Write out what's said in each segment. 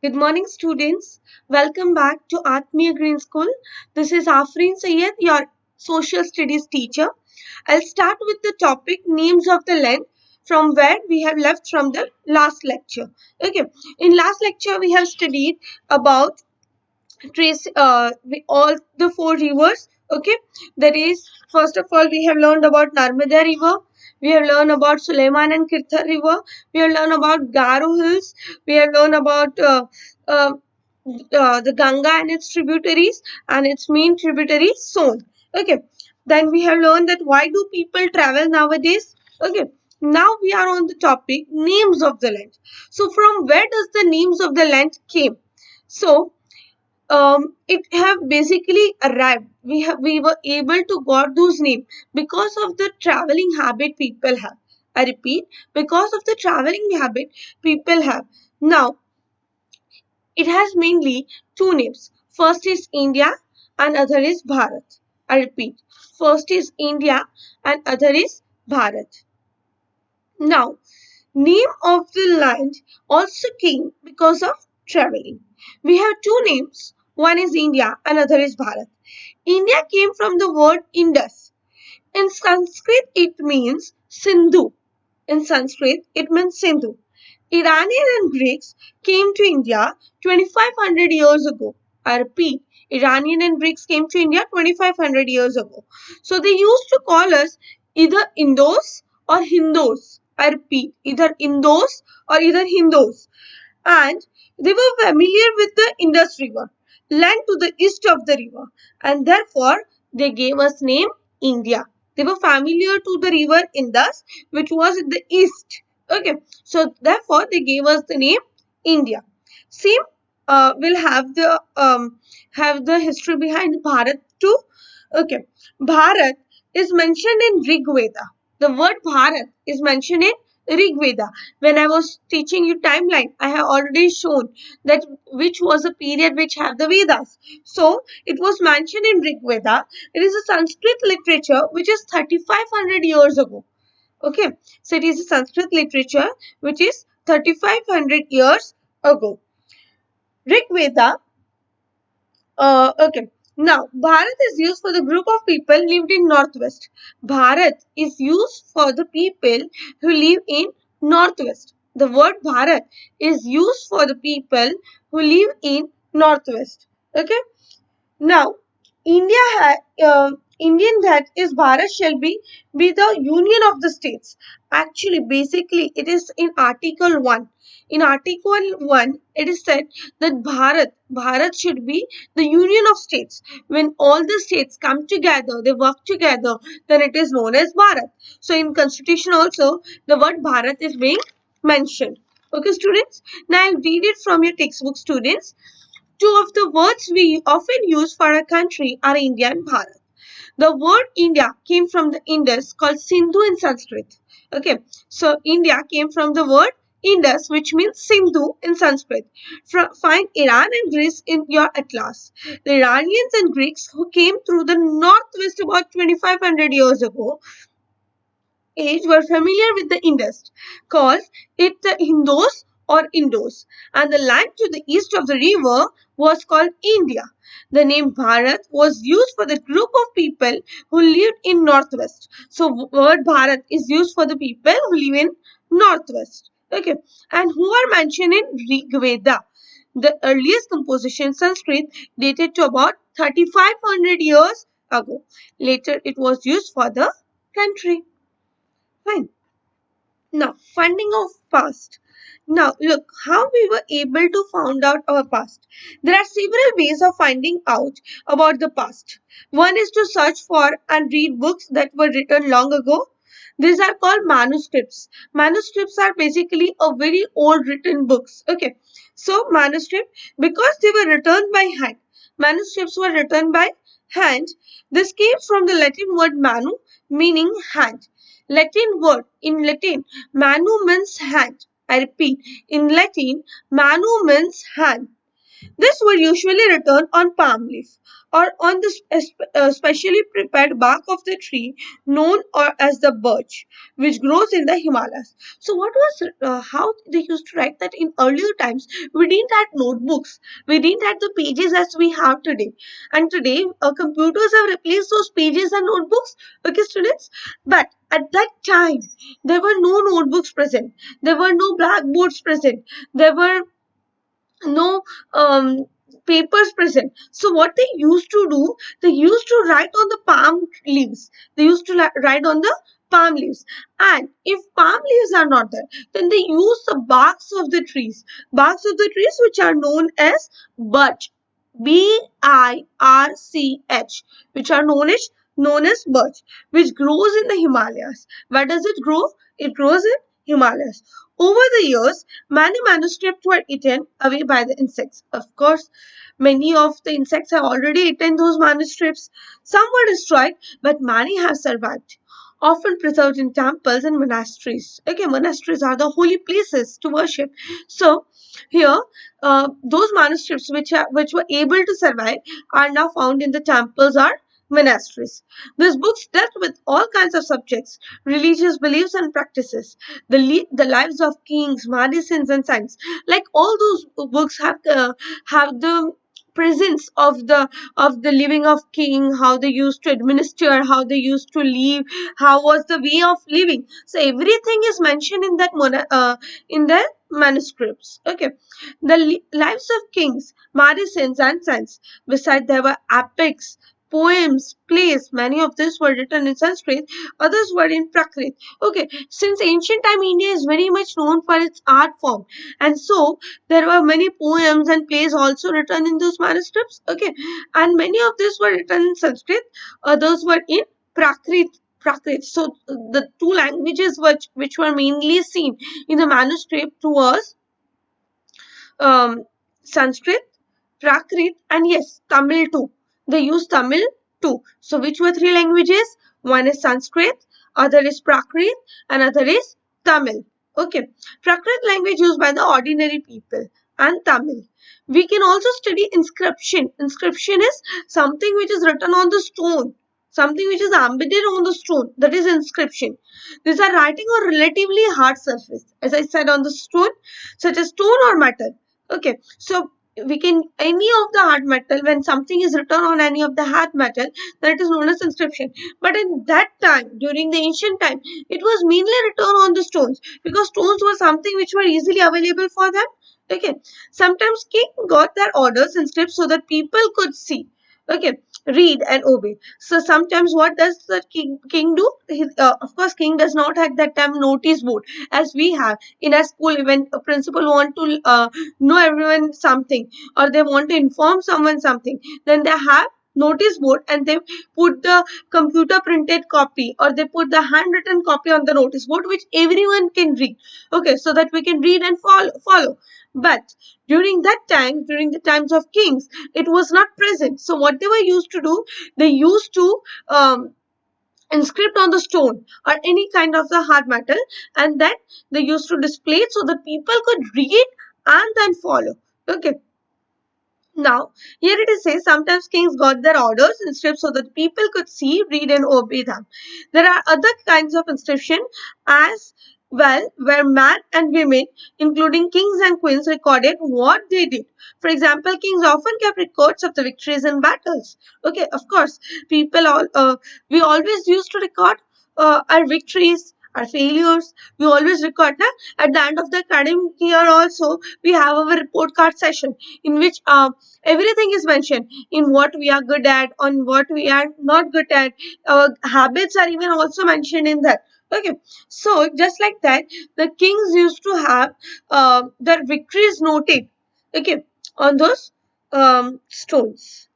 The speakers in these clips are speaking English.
Good morning, students. Welcome back to Atmiya Green School. This is Afreen Sayed, your social studies teacher. I'll start with the topic names of the land from where we have left from the last lecture. Okay, in last lecture we have studied about all the four rivers. Okay, that is, first of all, we have learned about Narmada River. We have learned about Suleiman and Kirthar River. We have learned about Garo Hills. We have learned about uh, the Ganga and its tributaries and its main tributary Son. Okay, then we have learned that why do people travel nowadays. Okay, now we are on the topic names of the land. So from where does the names of the land came? So it have basically arrived. We were able to got those names because of the traveling habit people have. I repeat, because of the traveling habit people have. Now it has mainly two names. First is India and other is Bharat. I repeat, first is India and other is Bharat. Now, name of the land also came because of traveling. We have two names. One is India, another is Bharat. India came from the word Indus. In Sanskrit, it means Sindhu. In Sanskrit, it means Sindhu. Iranian and Greeks came to India 2500 years ago. I repeat, Iranian and Greeks came to India 2500 years ago. So they used to call us either Indos or Hindus. I repeat, either Indos or either Hindus. And they were familiar with the Indus River, land to the east of the river, and therefore they gave us name India. They were familiar to the river Indus, which was in the east. Okay, so therefore they gave us the name India. Same will have the history behind Bharat too. Okay, Bharat is mentioned in Rig Veda. The word Bharat is mentioned in Rig Veda. When I was teaching you timeline, I have already shown that which was a period which have the Vedas. So it was mentioned in Rig Veda. It is a Sanskrit literature which is 3500 years ago. Okay, so it is a Sanskrit literature which is 3500 years ago. Rig Veda. Okay. Now, Bharat is used for the group of people lived in Northwest. Bharat is used for the people who live in Northwest. The word Bharat is used for the people who live in Northwest. Okay. Now, Indian that is Bharat shall be the union of the states. Actually, basically, it is in Article 1. In Article 1, it is said that Bharat should be the union of states. When all the states come together, they work together, then it is known as Bharat. So, in Constitution also, the word Bharat is being mentioned. Okay, students. Now, I'll read it from your textbook, students. Two of the words we often use for a country are India and Bharat. The word India came from the Indus called Sindhu in Sanskrit. Okay, so India came from the word Indus, which means Sindhu in Sanskrit. Find Iran and Greece in your atlas. The Iranians and Greeks who came through the northwest about 2500 years ago age were familiar with the Indus, called it the Hindus or Indos, and the land to the east of the river was called India. The name Bharat was used for the group of people who lived in northwest. So word Bharat is used for the people who live in northwest. Okay, and who are mentioned in Rig Veda. The earliest composition in Sanskrit dated to about 3500 years ago. Later it was used for the country. Fine. Now, funding of past. Now, look how we were able to find out our past. There are several ways of finding out about the past. One is to search for and read books that were written long ago. These are called manuscripts. Manuscripts are basically a very old written books. Okay. So, manuscript, because they were written by hand, manuscripts were written by hand. This came from the Latin word manu, meaning hand. Latin word in Latin, manu means hand. I repeat, in Latin, manu means hand. This were usually written on palm leaf or on the specially prepared bark of the tree known or as the birch, which grows in the Himalayas. So, what was how they used to write that in earlier times? We didn't have notebooks, we didn't have the pages as we have today, and today computers have replaced those pages and notebooks. Okay, students, but at that time there were no notebooks present, there were no blackboards present, there were no papers present. So what they used to do, they used to write on the palm leaves. They used to write on the palm leaves. And if palm leaves are not there, then they use the barks of the trees which are known as birch, birch, which are known as birch, which grows in the Himalayas. Where does it grow? It grows in Himalayas. Over the years, many manuscripts were eaten away by the insects. Of course, many of the insects have already eaten those manuscripts. Some were destroyed, but many have survived, often preserved in temples and monasteries. Okay, monasteries are the holy places to worship. So here, those manuscripts which were able to survive are now found in the temples or monasteries. These books dealt with all kinds of subjects, religious beliefs and practices, the lives of kings, medicines, and science. Like all those books have the presence of the living of king, how they used to administer, how they used to live, how was the way of living. So everything is mentioned in in the manuscripts. Okay, the lives of kings, medicines, and saints. Besides, there were epics, poems, plays. Many of these were written in Sanskrit, others were in Prakrit. Okay, since ancient time, India is very much known for its art form, and so there were many poems and plays also written in those manuscripts. Okay, and many of these were written in Sanskrit, others were in Prakrit. Prakrit. So the two languages which were mainly seen in the manuscript was um, Sanskrit, Prakrit, and yes, Tamil too. They use Tamil too. So which were three languages? One is Sanskrit, other is Prakrit, and other is Tamil. Okay, Prakrit language used by the ordinary people, and Tamil. We can also study inscription. Inscription is something which is written on the stone, something which is embedded on the stone. That is inscription. These are writing on relatively hard surface, as I said, on the stone, such as stone or metal. Okay, so we can any of the hard metal, when something is written on any of the hard metal, that is known as inscription. But in that time, during the ancient time, it was mainly written on the stones, because stones were something which were easily available for them. Okay, sometimes king got their orders in script so that people could see, okay, read and obey. So sometimes what does the king do? Of course, king does not have that time notice board as we have in a school. When a principal want to know everyone something, or they want to inform someone something, then they have notice board and they put the computer printed copy, or they put the handwritten copy on the notice board which everyone can read. Okay, so that we can read and follow. But during that time, during the times of kings, it was not present. So what they were used to do, they used to inscript on the stone or any kind of the hard metal, and then they used to display it so that people could read and then follow. Okay, now here it is says sometimes kings got their orders inscribed so that people could see, read, and obey them. There are other kinds of inscription as well, where men and women, including kings and queens, recorded what they did. For example, kings often kept records of the victories in battles. Okay, of course, we always used to record our victories, our failures. We always record that. At the end of the academic year, also we have our report card session in which everything is mentioned, in what we are good at, on what we are not good at. Our habits are even also mentioned in that. Okay, so just like that, the kings used to have their victories noted, okay, on those stones.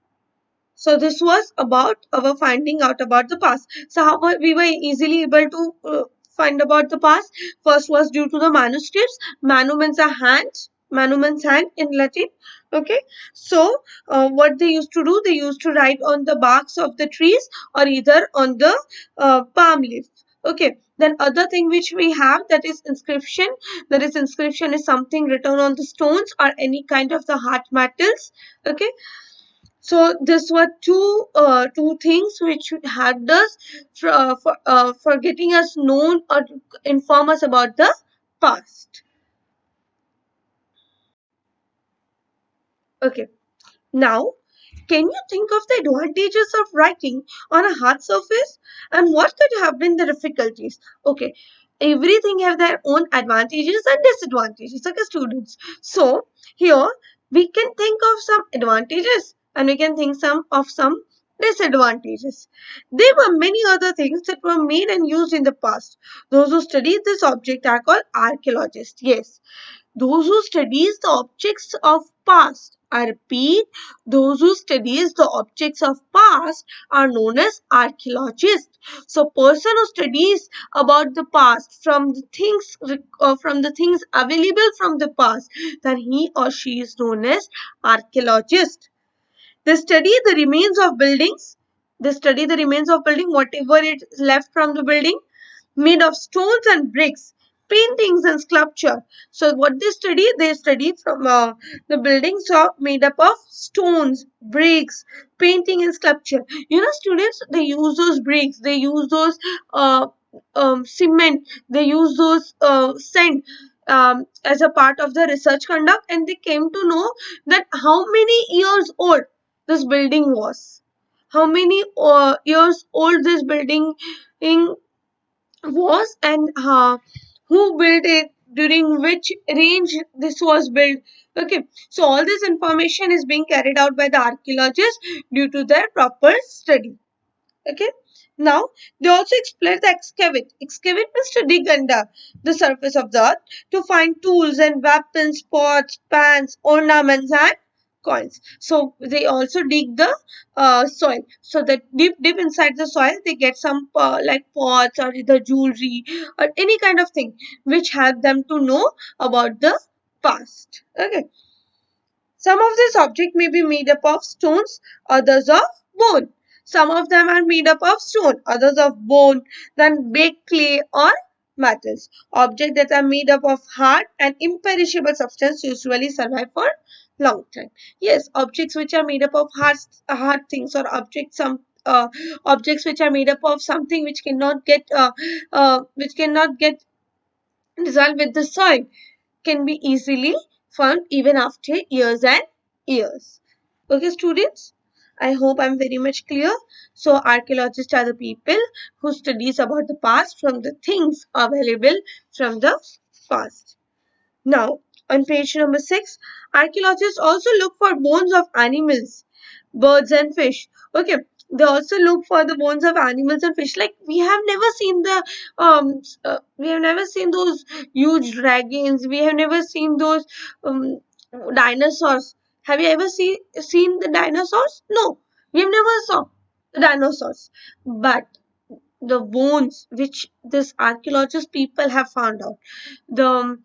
So this was about our finding out about the past. So how we were easily able to find about the past? First was due to the manuscripts. Monuments hand in Latin. Okay, so what they used to do, they used to write on the barks of the trees or either on the palm leaf. Okay, then other thing which we have, that is inscription. That is inscription is something written on the stones or any kind of the hard metals. Okay, so this were two things which helped us for getting us known or to inform us about the past. Okay, now can you think of the advantages of writing on a hard surface and what could have been the difficulties? Okay, everything have their own advantages and disadvantages, okay, students. So here we can think of some advantages and we can think some disadvantages. There were many other things that were made and used in the past. Those who study this object are called archaeologists. Yes, those who studies the objects of past, I repeat, those who studies the objects of past are known as archaeologists. So person who studies about the past from the things available from the past, then he or she is known as archaeologist. They study the remains of buildings. They study the remains of building, whatever is left from the building, made of stones and bricks, paintings and sculpture. So what they study from the buildings are made up of stones, bricks, painting and sculpture. You know, students, they use those bricks, they use those uh, cement, they use those sand as a part of the research conduct, and they came to know that how many years old this building was, how many years old this building in was, and who built it, during which range this was built. Okay, so all this information is being carried out by the archaeologists due to their proper study. Okay, now they also explore the excavate. Excavate means to dig under the surface of the earth to find tools and weapons, pots, pans, ornaments, and coins. So they also dig the soil. So that deep inside the soil, they get some like pots or the jewelry or any kind of thing which help them to know about the past. Okay, some of these objects may be made up of stones, others of bone. Some of them are made up of stone, others of bone, then baked clay or metals. Objects that are made up of hard and imperishable substance usually survive for long time. Yes, objects which are made up of hard things, or objects which are made up of something which cannot get dissolved with the soil, can be easily found even after years and years. Okay, students, I hope I'm very much clear. So archaeologists are the people who studies about the past from the things available from the past. Now, on page number 6, archaeologists also look for bones of animals, birds, and fish. Okay, they also look for the bones of animals and fish. Like we have never seen those huge dragons. We have never seen those um, dinosaurs. Have you ever seen the dinosaurs? No, we have never saw the dinosaurs. But the bones which this archaeologist people have found out, the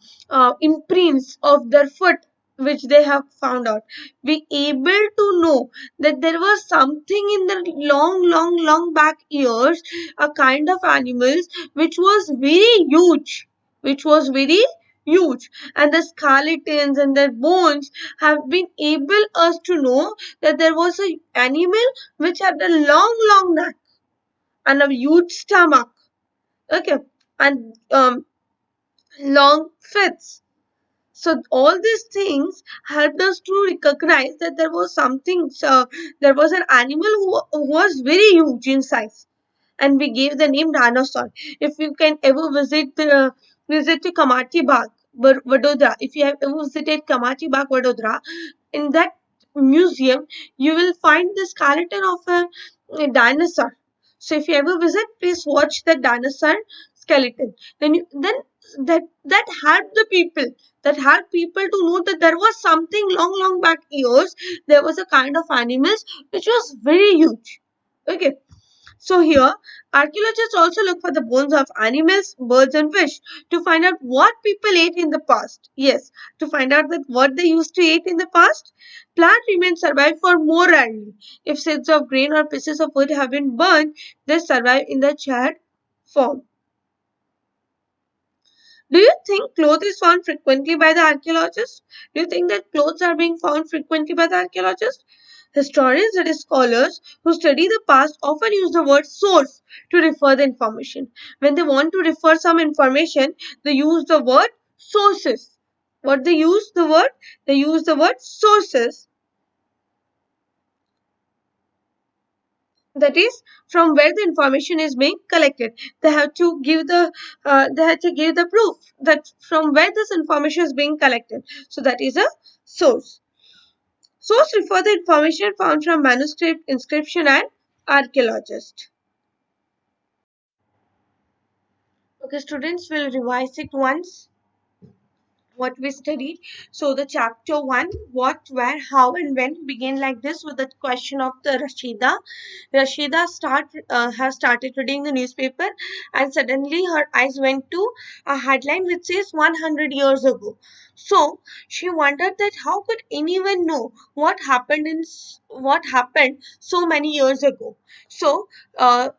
imprints of their foot which they have found out, be able to know that there was something in the long back years, a kind of animals which was very huge, which was very huge, and the skeletons and their bones have been able us to know that there was a animal which had a long neck and a huge stomach. Okay, and long fits. So all these things helped us to recognize that there was something. So there was an animal who was very huge in size, and we gave the name dinosaur. If you can ever visit to Kamati Bagh, Vadodara, if you have ever visited Kamati Bagh, Vadodara, in that museum you will find the skeleton of a dinosaur. So if you ever visit, please watch the dinosaur skeleton. Then that helped the people. That helped people to know that there was something long back years. There was a kind of animals which was very huge. Okay, so here, archaeologists also look for the bones of animals, birds, and fish to find out what people ate in the past. Yes, to find out that what they used to eat in the past. Plant remains survive for more rarely. If seeds of grain or pieces of wood have been burned, they survive in the charred form. Do you think clothes is found frequently by the archaeologists? Do you think that clothes are being found frequently by the archaeologists? Historians, that is scholars who study the past, often use the word source to refer the information. When they want to refer some information, they use the word sources. What they use the word? They use the word sources. That is from where the information is being collected. They have to give the proof that from where this information is being collected. So that is a source. Source refer the information found from manuscript, inscription, and archaeologist. Okay, students will revise it once what we studied. So the chapter 1, what, where, how and when, begin like this with the question of the Rashida. Rashida has started reading the newspaper, and suddenly her eyes went to a headline which says 100 years ago. So she wondered that how could anyone know what happened so many years ago. So our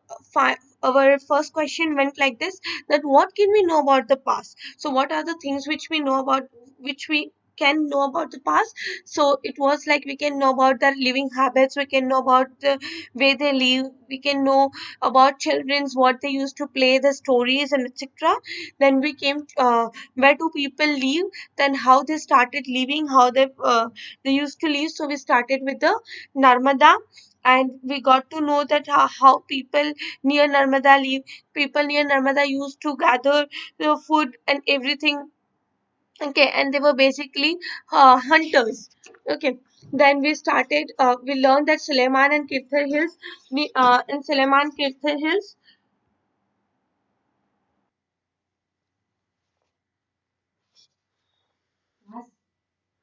first question went like this, that what can we know about the past? So what are the things which we know about, which we can know about the past? So it was like we can know about their living habits, we can know about the way they live, we can know about children's what they used to play, the stories and etc. Then we came where do people live, then how they started living, how they used to live. So we started with the Narmada, and we got to know that how people near Narmada live. People near Narmada used to gather the food and everything. Okay, and they were basically hunters. Okay, then we learned that Suleiman and Kirthar Hills, in Suleiman Kirthar Hills.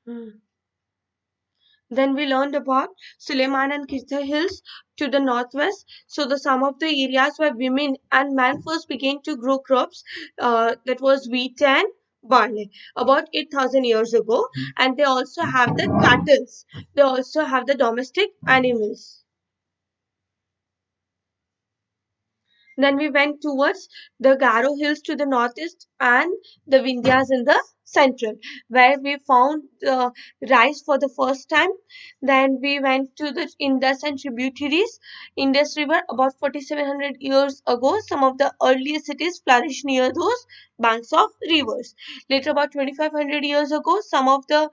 Hmm. Then we learned about Suleiman and Kirthar Hills to the northwest. So the some of the areas where women and men first began to grow crops, that was wheat and barley about 8,000 years ago. And they also have the cattle. They also have the domestic animals. Then we went towards the Garo Hills to the northeast and the Vindhyas in the central, where we found rice for the first time. Then we went to the Indus and tributaries. Indus River, about 4,700 years ago, some of the earliest cities flourished near those banks of rivers. Later, about 2,500 years ago, some of the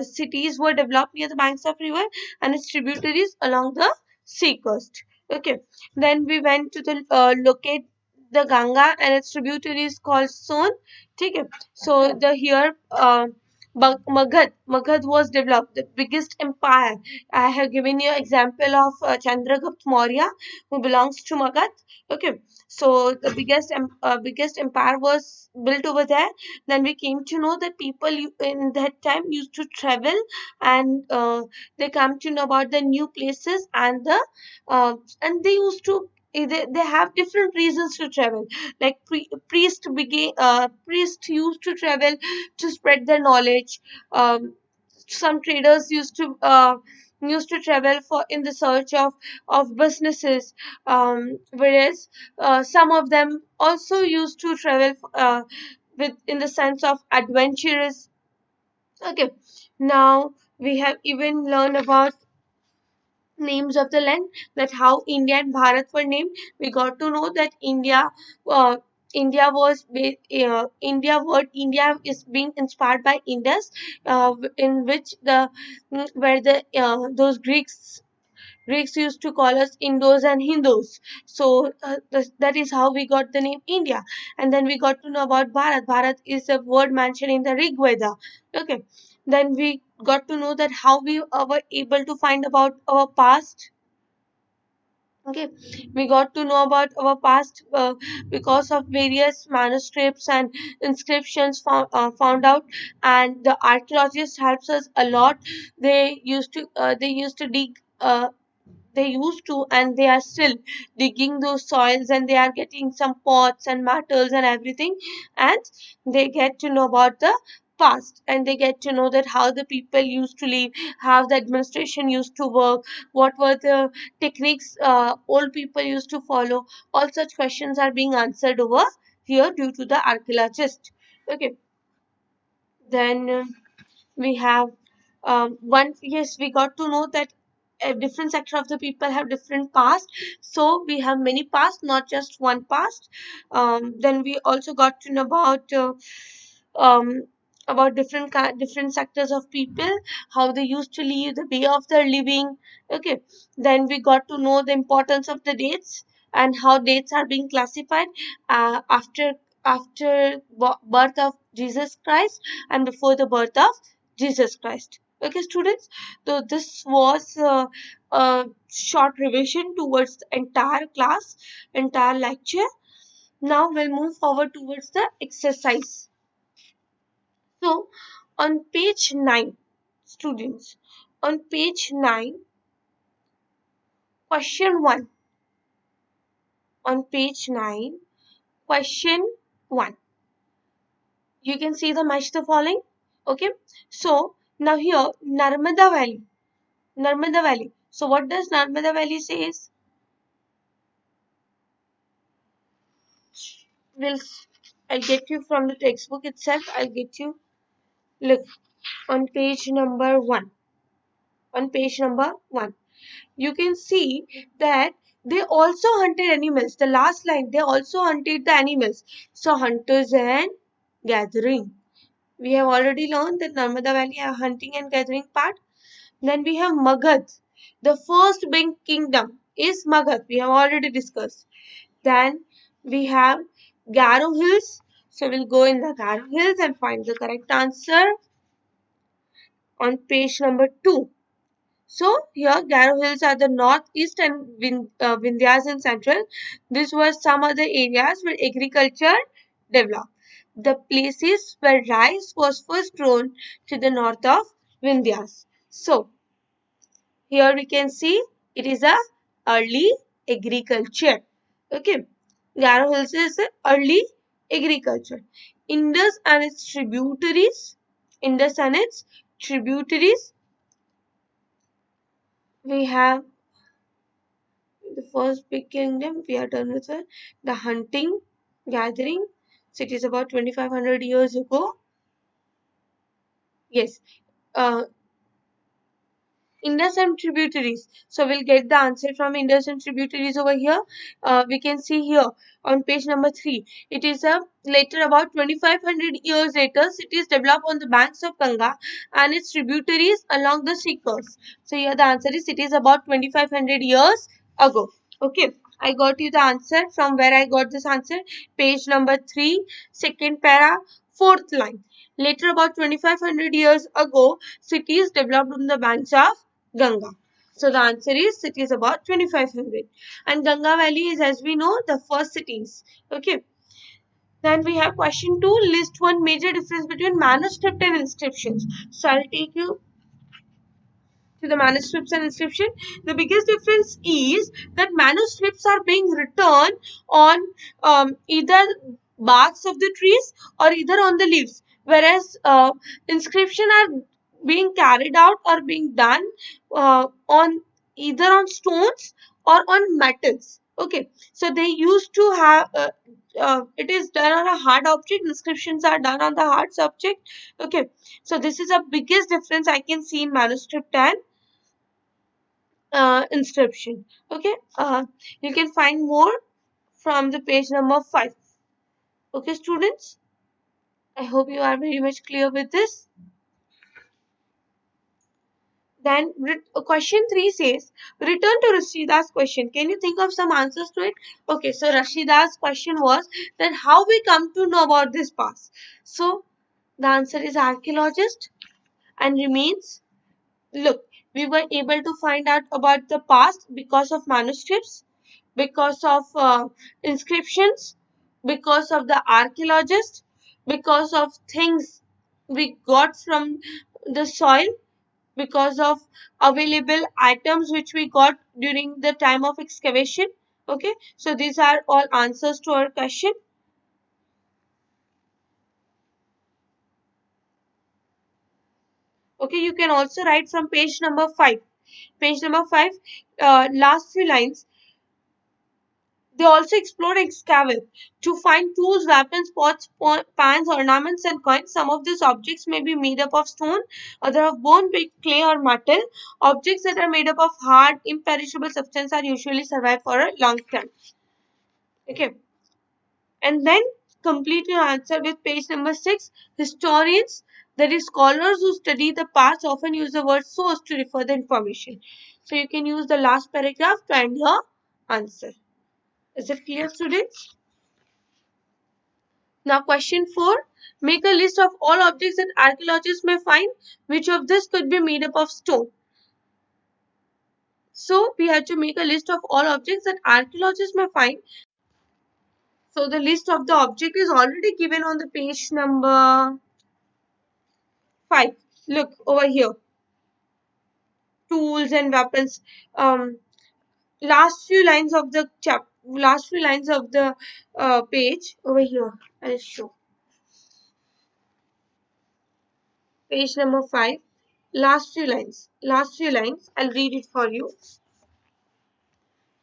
cities were developed near the banks of river and its tributaries along the sea coast. Okay, then we went to the locate the Ganga and its tributaries called Son. Okay, so the here Magad was developed, the biggest empire. I have given you example of Chandragupta Maurya, who belongs to Magad. Okay, so the biggest empire was built over there. Then we came to know that people in that time used to travel, and they come to know about the new places and they used to they have different reasons to travel. Like priest used to travel to spread their knowledge. Some traders used to travel for in the search of businesses, whereas some of them also used to travel with in the sense of adventurous. Okay, now we have even learned about names of the land, that how India and Bharat were named. We got to know that uh, India word India is being inspired by Indus, in which where the those Greeks used to call us Indos and Hindus. So that is how we got the name India. And then we got to know about Bharat. Bharat is a word mentioned in the Rig Veda. Okay. Then we got to know that how we were able to find about our past. Okay, we got to know about our past because of various manuscripts and inscriptions found out, and the archaeologists helps us a lot. They used to dig. They used to and they are still digging those soils, and they are getting some pots and metals and everything, and they get to know about the past, and they get to know that how the people used to live, how the administration used to work, what were the techniques old people used to follow. All such questions are being answered over here due to the archaeologist. Okay, then we have one, yes, we got to know that a different sector of the people have different past, so we have many past, not just one past. Then we also got to know um, about different sectors of people, how they used to live, the way of their living. Okay, then we got to know the importance of the dates and how dates are being classified after birth of Jesus Christ and before the birth of Jesus Christ. Okay, students. So this was a short revision towards the entire class, entire lecture. Now we'll move forward towards the exercise. So on page 9, students, on page 9, question 1. On page 9, question 1. You can see the match the following. Okay. So now here, Narmada Valley. Narmada Valley. So what does Narmada Valley says? Will I'll get you from the textbook itself. I'll get you. Look on page number 1. On page number 1, you can see that they also hunted animals. The last line, they also hunted the animals. So hunters and gathering. We have already learned that Narmada Valley are hunting and gathering part. Then we have Magad. The first big kingdom is Magad. We have already discussed. Then we have Garo Hills. So we'll go in the Garo Hills and find the correct answer on page number 2. So here Garo Hills are the northeast and Vindhyas in central. These were some other areas where agriculture developed. The places where rice was first grown to the north of Vindhyas. So here we can see it is a early agriculture. Okay, Garo Hills is a early agriculture. Indus and its tributaries. Indus and its tributaries. We have the first big kingdom. We are done with it. The hunting, gathering. So it is about 2500 years ago. Yes. Uh, Indus and tributaries. So we'll get the answer from Indus and tributaries over here. We can see here on page number 3. It is a later about 2500 years later. Cities developed on the banks of Ganga and its tributaries along the sea coast. So here the answer is it is about 2500 years ago. Okay. I got you the answer from where I got this answer. Page number 3, second para, fourth line. Later, about 2500 years ago, cities developed on the banks of Ganga. So the answer is cities about 2500. And Ganga Valley is, as we know, the first cities. Okay. Then we have question 2. List one major difference between manuscript and inscriptions. So I'll take you to the manuscripts and inscription. The biggest difference is that manuscripts are being written on either barks of the trees or either on the leaves, whereas inscription are being carried out or being done on either on stones or on metals. Okay, so they used to have it is done on a hard object. Inscriptions are done on the hard subject. Okay, so this is the biggest difference I can see in manuscript and inscription. Okay, you can find more from the page number 5. Okay, students, I hope you are very much clear with this. Then question 3 says, return to Rashida's question. Can you think of some answers to it? Okay, so Rashida's question was that how we come to know about this past. So the answer is archaeologist and remains. Look, we were able to find out about the past because of manuscripts, because of inscriptions, because of the archaeologists, because of things we got from the soil, because of available items which we got during the time of excavation. Okay, so these are all answers to our question. Okay, you can also write from page number 5. Page number 5, last few lines. They also explore and excavate to find tools, weapons, pots, pans, ornaments, and coins. Some of these objects may be made up of stone, other of bone, brick, clay, or metal. Objects that are made up of hard, imperishable substance are usually survive for a long time. Okay, and then complete your answer with page number 6. Historians, that is, scholars who study the past, often use the word source to refer the information. So you can use the last paragraph to end your answer. Is it clear, students? Now, question 4. Make a list of all objects that archaeologists may find. Which of this could be made up of stone? So, we have to make a list of all objects that archaeologists may find. So, the list of the object is already given on the page number 5. Look over here. Tools and weapons. Last few lines of the page over here. I'll show. Page number 5. Last few lines. Last few lines. I'll read it for you.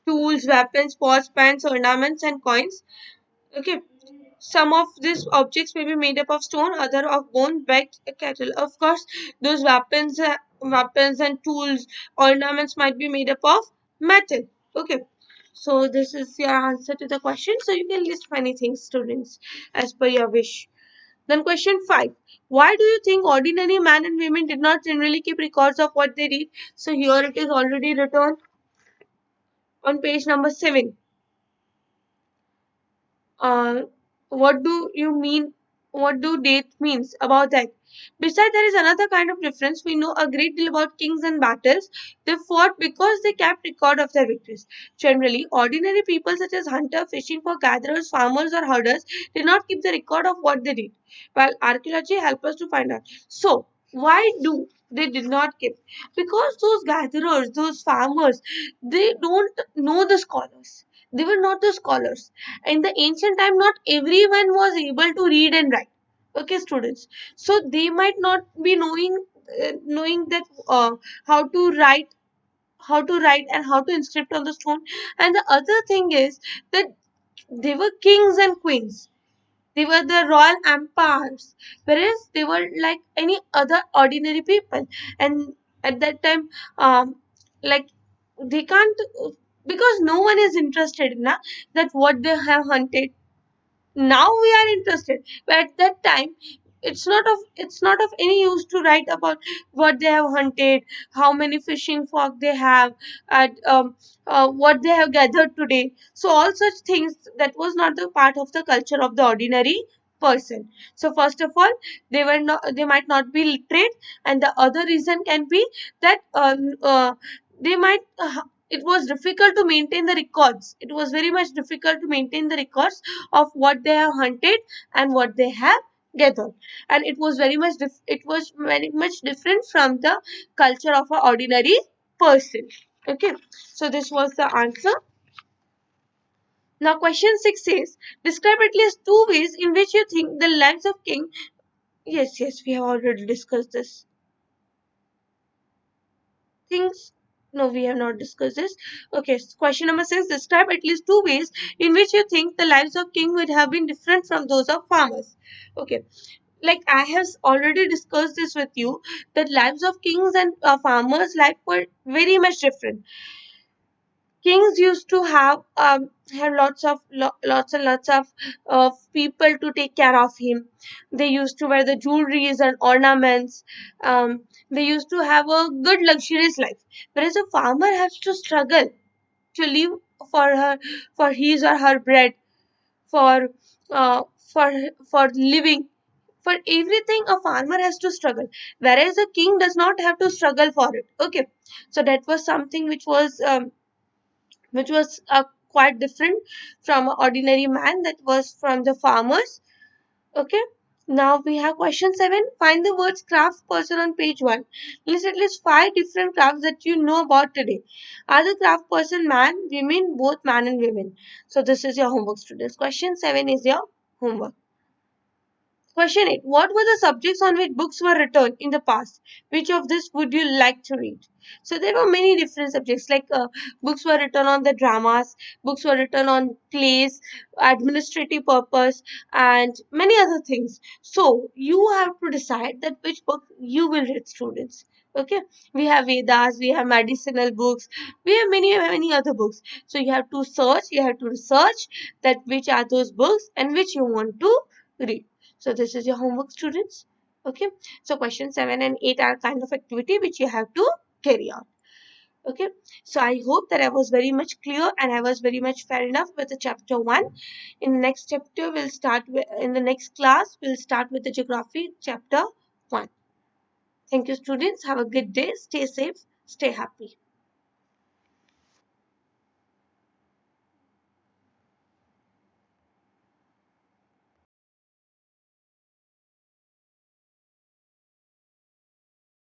Tools, weapons, pots, pans, ornaments, and coins. Okay. Some of these objects may be made up of stone, other of bone, baked cattle. Of course, those weapons and tools, ornaments might be made up of metal. Okay. So this is your answer to the question. So you can list many things, students, as per your wish. Then question 5. Why do you think ordinary men and women did not generally keep records of what they did? So here it is already written on page number 7. uh, what do you mean? What do date means about that? Besides, there is another kind of difference. We know a great deal about kings and battles they fought because they kept record of their victories. Generally, ordinary people such as hunter, fishing for gatherers, farmers, or herders did not keep the record of what they did, while archaeology helps us to find out. So, why do they did not keep? Because those gatherers, those farmers, they don't know the scholars. They were not the scholars. In the ancient time, not everyone was able to read and write. Okay, students. So they might not be knowing that how to write, and how to inscript on the stone. And the other thing is that they were kings and queens. They were the royal empires, whereas they were like any other ordinary people. And at that time, like they can't, because no one is interested in that what they have hunted. Now we are interested, but at that time it's not of any use to write about what they have hunted, how many fishing fork they have, and what they have gathered today. So all such things, that was not the part of the culture of the ordinary person. So first of all, they might not be literate, and the other reason can be that they might it was difficult to maintain the records. It was very much difficult to maintain the records of what they have hunted and what they have gathered, and it was very much different from the culture of an ordinary person. Okay, so this was the answer. Now question 6 says, describe at least two ways in which you think the lives of king. Yes, we have already discussed this. Things, no, we have not discussed this. Okay, question number 6, describe at least two ways in which you think the lives of king would have been different from those of farmers. Okay, like I have already discussed this with you, that lives of kings and farmers life were very much different. Kings used to have lots and lots of people to take care of him. They used to wear the jewelries and ornaments. They used to have a good luxurious life, whereas a farmer has to struggle to live for her for his or her bread, for uh, for for living, for everything a farmer has to struggle, whereas a king does not have to struggle for it. Okay, so that was something which was quite different from an ordinary man, that was from the farmers. Okay, now we have question 7. Find the words craft person on page 1. List at least 5 different crafts that you know about today. Are the craft person man, women, both man and women? So this is your homework, students. Question 7 is your homework. Question 8. What were the subjects on which books were written in the past? Which of this would you like to read? So there were many different subjects, like books were written on the dramas, books were written on plays, administrative purpose, and many other things. So you have to decide that which book you will read, students. Okay, we have Vedas, we have medicinal books, we have many other books. So you have to search, you have to research that which are those books and which you want to read. So this is your homework, students. Okay. So question 7 and 8 are kind of activity which you have to carry out. Okay. So I hope that I was very much clear and I was very much fair enough with the chapter 1. In the next chapter, we'll start with, in the next class, we'll start with the geography chapter 1. Thank you, students. Have a good day. Stay safe. Stay happy.